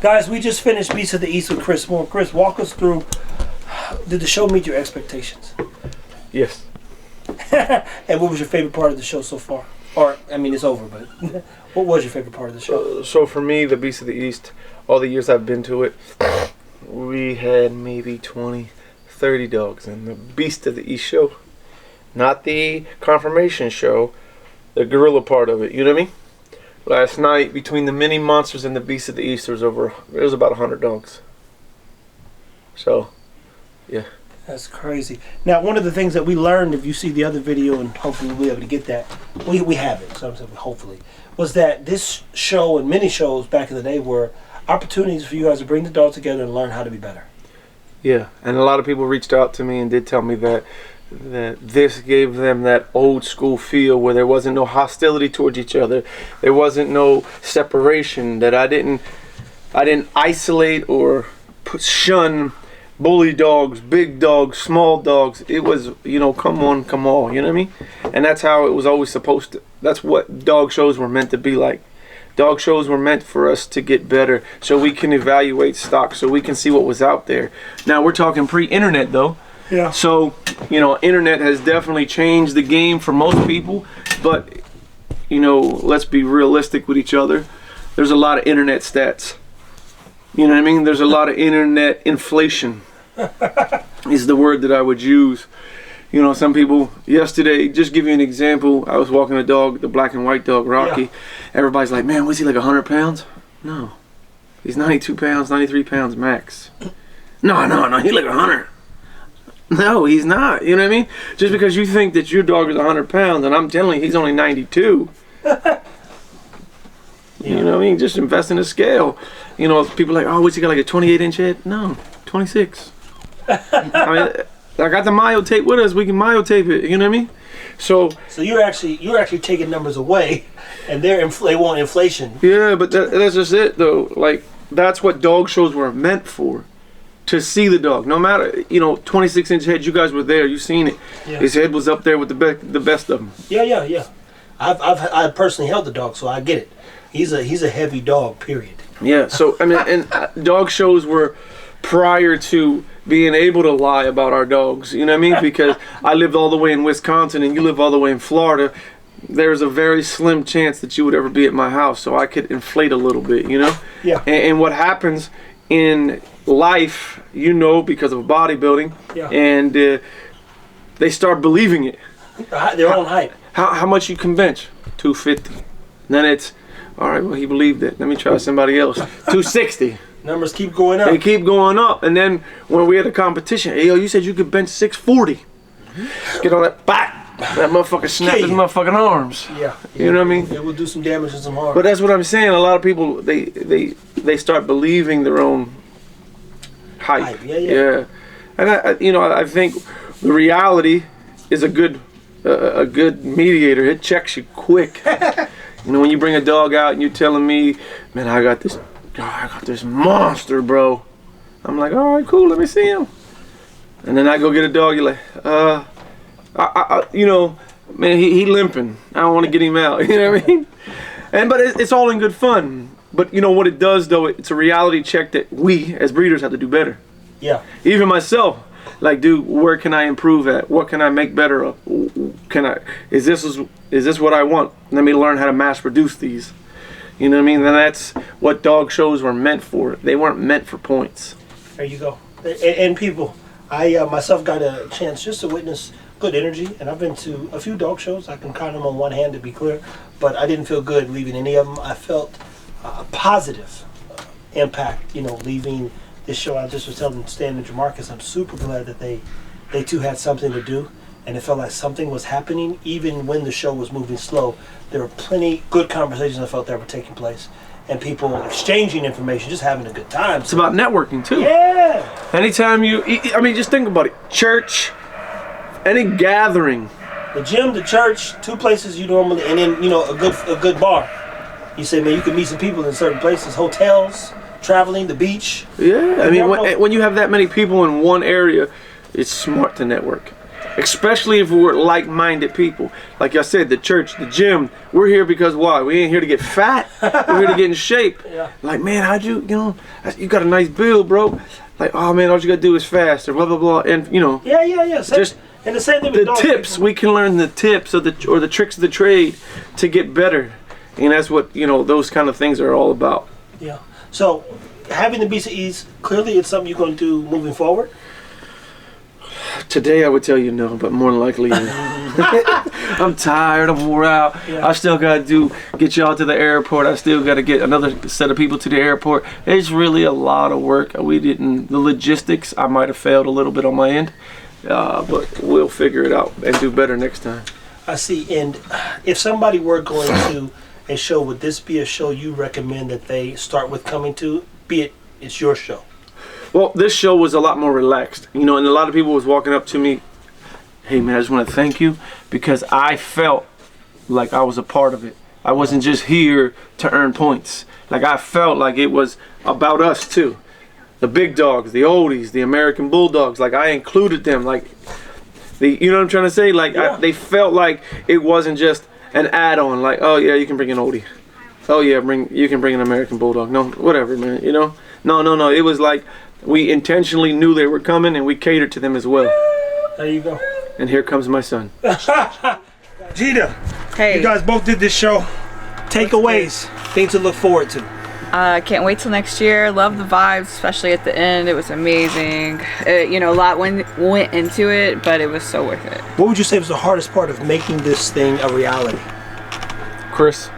Guys, we just finished Beasts of the East with Chris Moore. Chris, walk us through, did the show meet your expectations? Yes. And what was your favorite part of the show so far? Or, I mean, it's over, but what was your favorite part of the show? So for me, the Beast of the East, all the years I've been to it, we had maybe 20, 30 dogs in the Beast of the East show. Not the confirmation show, the gorilla part of it, you know what I mean? Last night, between the mini monsters and the Beast of the East, there was about 100 dogs. So, yeah. That's crazy. Now, one of the things that we learned, if you see the other video, and hopefully we'll be able to get that, we have it, so I'm saying hopefully, was that this show and mini shows back in the day were opportunities for you guys to bring the dogs together and learn how to be better. Yeah, and a lot of people reached out to me and did tell me that this gave them that old school feel where there wasn't no hostility towards each other, there wasn't no separation, that I didn't isolate or shun bully dogs, big dogs, small dogs. It was, you know, come on, come all, you know what I mean? And that's how it was always supposed to. That's what dog shows were meant to be like. Dog shows were meant for us to get better so we can evaluate stock, so we can see what was out there. Now we're talking pre-internet though. Yeah. So, you know, internet has definitely changed the game for most people, but, you know, let's be realistic with each other. There's a lot of internet stats. You know what I mean? There's a lot of internet inflation is the word that I would use. You know, some people, yesterday, just give you an example, I was walking a dog, the black and white dog, Rocky. Yeah. Everybody's like, man, was he like 100 pounds? No. He's 92 pounds, 93 pounds max. No, he's like 100. No, he's not. You know what I mean? Just because you think that your dog is 100 pounds and I'm telling you he's only 92. Yeah. You know what I mean? Just invest in a scale. You know, people are like, oh, what's he got, like a 28-inch head? No, 26. I mean, I got the myo tape with us. We can myo tape it. You know what I mean? So you're actually taking numbers away, and they want inflation. Yeah, but that's just it though. Like, that's what dog shows were meant for. To see the dog, no matter, you know, 26-inch head. You guys were there. You seen it. Yeah. His head was up there with the best of them. Yeah. I personally held the dog, so I get it. He's a heavy dog. Period. Yeah. So I mean, and dog shows were prior to being able to lie about our dogs. You know what I mean? Because I lived all the way in Wisconsin and you live all the way in Florida. There's a very slim chance that you would ever be at my house, so I could inflate a little bit. You know? Yeah. And what happens in life, you know, because of bodybuilding, yeah. And they start believing it. Their own hype. How much you can bench? 250. Then it's, all right, well, he believed it. Let me try somebody else. 260. Numbers keep going up. They keep going up. And then when we had a competition, hey, yo, you said you could bench 640. Get on that back. That motherfucker snap his motherfucking arms. Yeah. You know what I mean? It will do some damage and some harm. But that's what I'm saying. A lot of people, they start believing their own hype. Yeah. And I think the reality is a good mediator. It checks you quick. You know, when you bring a dog out and you're telling me, man, I got this monster, bro. I'm like, all right, cool, let me see him. And then I go get a dog. You're like, you know, man, he limping. I don't want to get him out. You know what I mean? But it's all in good fun. But you know what it does, though? It's a reality check that we, as breeders, have to do better. Yeah. Even myself, like, dude, where can I improve at? What can I make better of? Is this what I want? Let me learn how to mass produce these. You know what I mean? And that's what dog shows were meant for. They weren't meant for points. There you go. And people, I myself got a chance just to witness good energy, and I've been to a few dog shows. I can count them on one hand, to be clear, but I didn't feel good leaving any of them. I felt a positive impact, you know, leaving this show. I just was telling Stan and Jamarcus, I'm super glad that they too had something to do, and it felt like something was happening even when the show was moving slow. There were plenty good conversations I felt that were taking place, and people exchanging information, just having a good time. It's about networking too. Yeah. Anytime just think about it. Church, any gathering. The gym, the church, two places you normally, and then, you know, a good bar. You say, man, you can meet some people in certain places, hotels, traveling, the beach. Yeah, I mean, when you have that many people in one area, it's smart to network. especially if we're like-minded people. Like I said, the church, the gym, we're here because why? We ain't here to get fat. We're here to get in shape. Yeah. Like, man, how'd you you got a nice build, bro. Like, oh man, all you gotta do is fast or blah blah blah, and Yeah. just and the same thing with the dogs, tips. people. We can learn the tips of the tricks of the trade to get better, and that's what those kind of things are all about. Yeah. So having the BCEs, clearly it's something you're going to do moving forward. Today I would tell you no, but more than likely yeah. I'm tired, I'm wore out. Yeah. I still gotta get y'all to the airport. I still gotta get another set of people to the airport. It's really a lot of work. The logistics, I might have failed a little bit on my end, but we'll figure it out and do better next time. I see. And if somebody were going to a show, would this be a show you recommend that they start with coming to, be it it's your show? Well, this show was a lot more relaxed, and a lot of people was walking up to me, hey man, I just want to thank you because I felt like I was a part of it. I wasn't just here to earn points. Like I felt like it was about us too. The big dogs, the oldies, the American bulldogs, like I included them. Like, you know what I'm trying to say? Like yeah. they felt like it wasn't just an add-on. Like, oh yeah, you can bring an oldie. Oh yeah, you can bring an American bulldog. No, whatever, man. No. It was like we intentionally knew they were coming and we catered to them as well. There you go. And here comes my son. Gina, Hey. you guys both did this show. Takeaways, things to look forward to. Can't wait till next year. Love the vibes, especially at the end. It was amazing. A lot went into it, but it was so worth it. What would you say was the hardest part of making this thing a reality? Chris.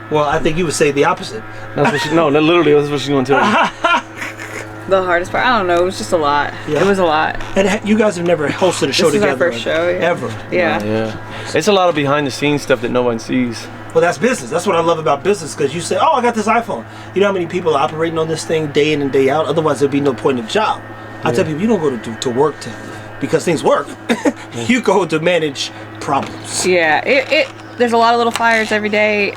Well, I think you would say the opposite. That's what literally that's what she's gonna tell you. The hardest part, I don't know. It was just a lot. Yeah. It was a lot. And you guys have never hosted a show This is together. our first show, yeah. Ever. Yeah. Yeah. It's a lot of behind the scenes stuff that no one sees. Well, that's business. That's what I love about business, because you say, oh, I got this iPhone. You know how many people are operating on this thing day in and day out? Otherwise, there'd be no point in the job. I tell people, you don't go to work because things work. You go to manage problems. Yeah. There's a lot of little fires every day.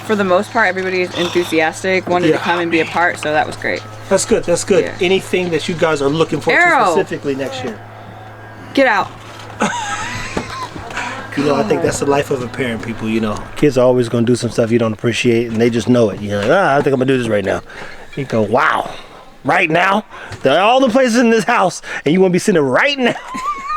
For the most part, everybody is enthusiastic, wanted to come and be a part, so that was great. That's good. That's good. Yeah. Anything that you guys are looking forward to Arrow. specifically next year? Get out. I think that's the life of a parent, people. Kids are always going to do some stuff you don't appreciate, and they just know it. You're like, I think I'm going to do this right now. You go, wow, right now? There are all the places in this house, and you want to be sitting there right now.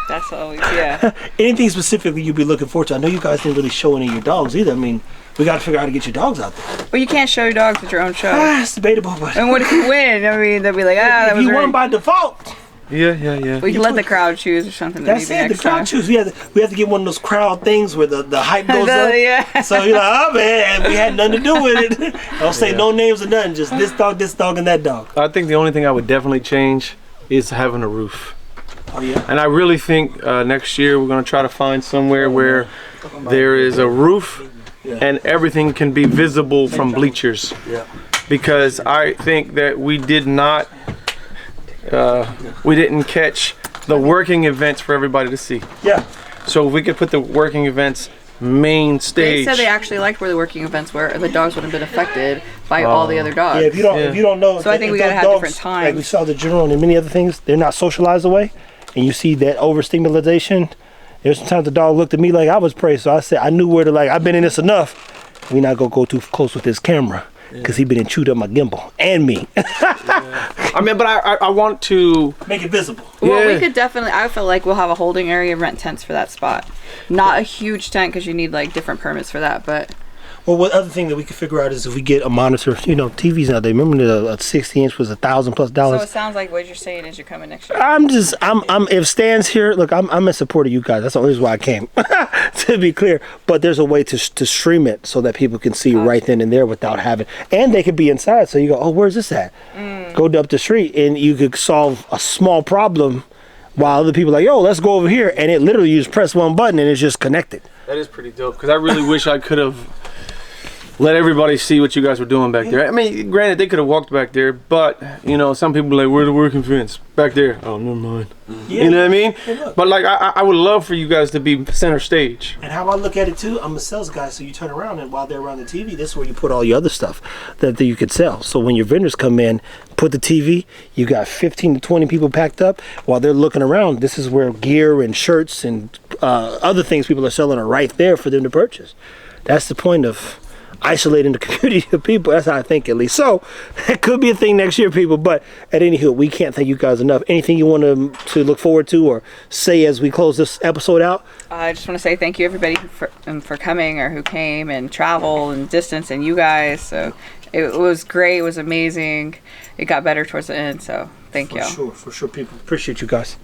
That's always, yeah. Anything specifically you'd be looking forward to? I know you guys didn't really show any of your dogs either. I mean, we got to figure out how to get your dogs out there. Well, you can't show your dogs at your own show. It's debatable, but And what if you win? I mean, they'll be like, that if was you won right. by default, Yeah. We can let the crowd choose or something. that's maybe it. The next crowd time. choose. We have to get one of those crowd things where the hype goes up. Yeah. So you're like, oh man, we had nothing to do with it. Don't say no names or nothing. Just this dog, and that dog. I think the only thing I would definitely change is having a roof. Oh yeah. And I really think next year we're going to try to find somewhere where there is a roof and everything can be visible from bleachers. Yeah. Because I think that we didn't catch the working events for everybody to see. Yeah. So if we could put the working events main They stage. said they actually liked where the working events were, or the dogs wouldn't have been affected by all the other dogs. Yeah. If you don't know, So I think we gotta have different times. Like we saw the general and many other things, they're not socialized away, and you see that overstimulation. There's sometimes the dog looked at me like I was prey, so I said I knew where to I've been in this enough. We not gonna go too close with this camera. Because he been and chewed up my gimbal and me. I mean, but I want to Make it visible. Well, Yeah. we could definitely, I feel like we'll have a holding area, rent tents for that spot. Not a huge tent because you need different permits for that, but Well, what other thing that we could figure out is if we get a monitor. TVs nowadays. Remember the 60-inch was $1,000+ so it sounds like what you're saying is you're coming next year. I'm if Stan's here, look, I'm in support of you guys. That's the only reason why I came, to be clear. But there's a way to stream it so that people can see right then and there without having, and they could be inside. So you go, oh, where's this at? Go up the street, and you could solve a small problem, while other people are like, yo, let's go over here, and it literally you just press one button and it's just connected. That is pretty dope because I really wish I could have let everybody see what you guys were doing back there. I mean, granted, they could have walked back there, but you know, some people are like, where are the working fence? Back there. Oh, never mind. Yeah. You know what I mean? Hey, look. But like, I would love for you guys to be center stage. And how I look at it too, I'm a sales guy, so you turn around and while they're around the TV, this is where you put all your other stuff that you could sell. So when your vendors come in, put the TV, you got 15 to 20 people packed up. While they're looking around, this is where gear and shirts and other things people are selling are right there for them to purchase. That's the point of isolating the community of people. That's how I think, at least. So that could be a thing next year, people. But at any rate, we can't thank you guys enough. Anything you want to look forward to or say as we close this episode out? I just want to say thank you everybody for coming or who came and traveled and distance and you guys. So it was great. It was amazing. It got better towards the end. So thank you. For sure, people. Appreciate you guys.